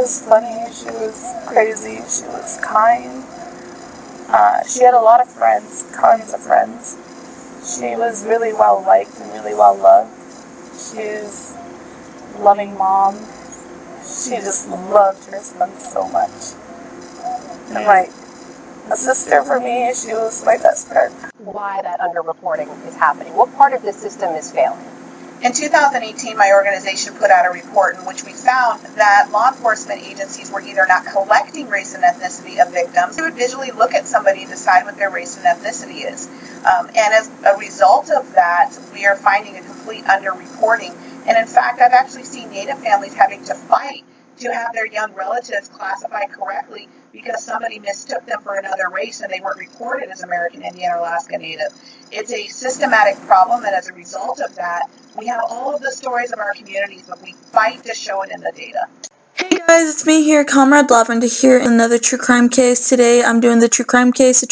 was funny, she was crazy, she was kind. She had a lot of friends, tons of friends. She was really well liked and really well loved. She was a loving mom. She just loved her son so much. And a sister for me, she was my best friend. Why that underreporting is happening? What part of the system is failing? In 2018, my organization put out a report in which we found that law enforcement agencies were either not collecting race and ethnicity of victims. They would visually look at somebody and decide what their race and ethnicity is. And as a result of that, we are finding a complete underreporting. And in fact, I've actually seen Native families having to fight to have their young relatives classified correctly because somebody mistook them for another race and they weren't reported as American Indian or Alaska Native. It's a systematic problem, and as a result of that, we have all of the stories of our communities, but we fight to show it in the data. Hey guys, it's me here, Comrade Lavender, here in another true crime case. Today I'm doing the true crime case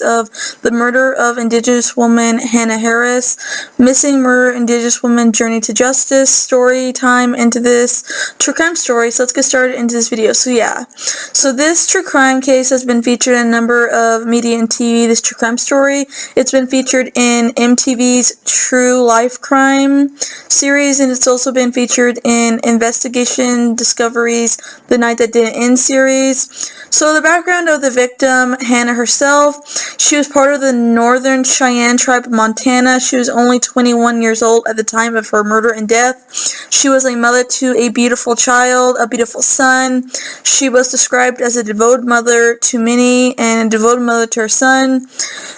of the murder of Indigenous woman Hanna Harris. Missing murder, Indigenous woman journey to justice, story time into this true crime story. So let's get started into this video. So this true crime case has been featured in a number of media and TV, this true crime story. It's been featured in MTV's True Life Crime series, and it's also been featured in Investigation Discovery's The Night That Didn't End series. So the background of the victim, Hanna herself, she was part of the Northern Cheyenne tribe of Montana. She was only 21 years old at the time of her murder and death. She was a mother to a beautiful child, a beautiful son. She was described as a devoted mother to many and a devoted mother to her son.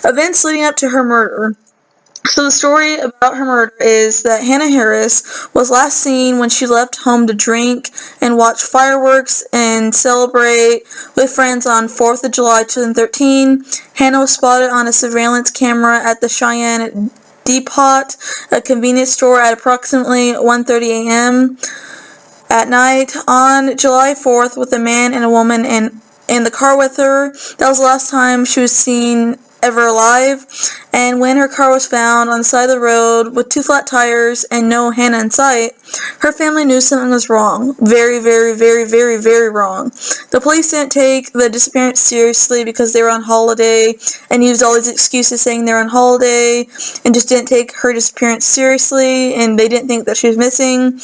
Events leading up to her murder. So the story about her murder is that Hanna Harris was last seen when she left home to drink and watch fireworks and celebrate with friends on 4th of July 2013. Hanna was spotted on a surveillance camera at the Cheyenne Depot, a convenience store, at approximately 1:30 a.m. at night on July 4th with a man and a woman in the car with her. That was the last time she was seen ever alive. And when her car was found on the side of the road with 2 flat tires and no Hanna in sight, her family knew something was wrong. Very, very, very, very, very wrong. The police didn't take the disappearance seriously because they were on holiday and used all these excuses saying they're on holiday and just didn't take her disappearance seriously, and they didn't think that she was missing.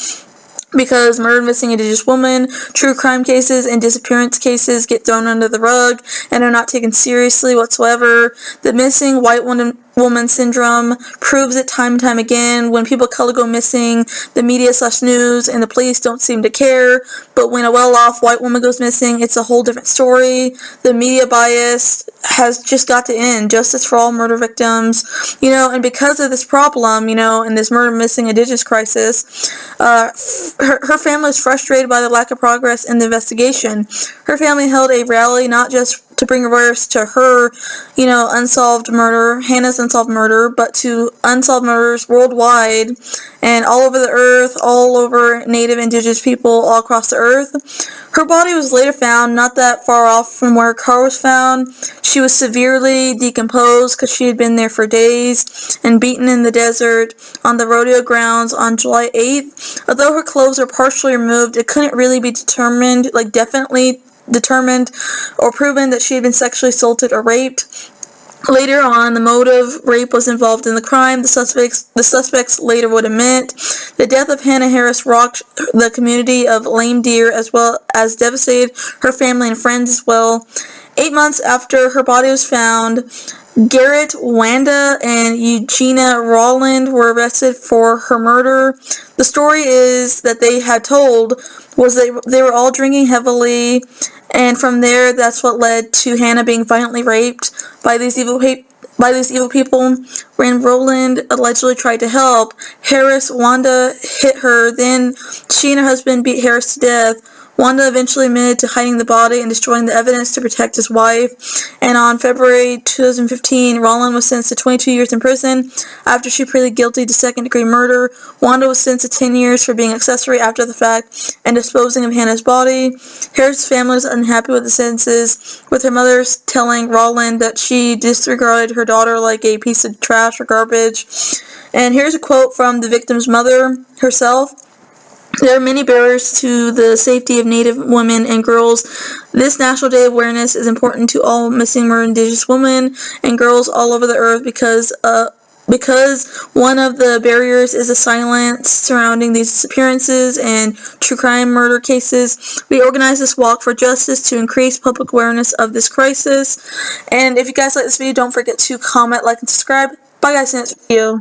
Because murder, missing Indigenous woman, true crime cases, and disappearance cases get thrown under the rug and are not taken seriously whatsoever. The missing white woman syndrome proves it time and time again. When people of color go missing, the media/news and the police don't seem to care. But when a well-off white woman goes missing, it's a whole different story. The media bias has just got to end. Justice for all murder victims. And because of this problem, and this murder, missing Indigenous crisis, her family was frustrated by the lack of progress in the investigation. Her family held a rally not just to bring awareness to her, unsolved murder, Hanna's unsolved murder, but to unsolved murders worldwide and all over the earth, all over Native Indigenous people all across the earth. Her body was later found not that far off from where her car was found. She was severely decomposed because she had been there for days and beaten in the desert on the rodeo grounds on July 8th. Although her clothes are partially removed, it couldn't really be determined, definitely determined or proven that she had been sexually assaulted or raped. Later on, the motive, rape, was involved in the crime. The suspects later would admit. The death of Hanna Harris rocked the community of Lame Deer as well as devastated her family and friends as well. 8 months after her body was found, Garrett, Wanda, and Eugenia Rowland were arrested for her murder. The story is that they had told was they were all drinking heavily, and from there, that's what led to Hanna being violently raped by these evil people. When Rowland allegedly tried to help Wanda hit her. Then she and her husband beat Harris to death. Wanda eventually admitted to hiding the body and destroying the evidence to protect his wife. And on February 2015, Rowland was sentenced to 22 years in prison after she pleaded guilty to second-degree murder. Wanda was sentenced to 10 years for being accessory after the fact and disposing of Hanna's body. Harris' family was unhappy with the sentences, with her mother telling Rowland that she disregarded her daughter like a piece of trash or garbage. And here's a quote from the victim's mother herself. There are many barriers to the safety of Native women and girls. This National Day of Awareness is important to all missing murdered Indigenous women and girls all over the earth because one of the barriers is the silence surrounding these disappearances and true crime murder cases. We organize this walk for justice to increase public awareness of this crisis. And if you guys like this video, don't forget to comment, like, and subscribe. Bye guys, in this video.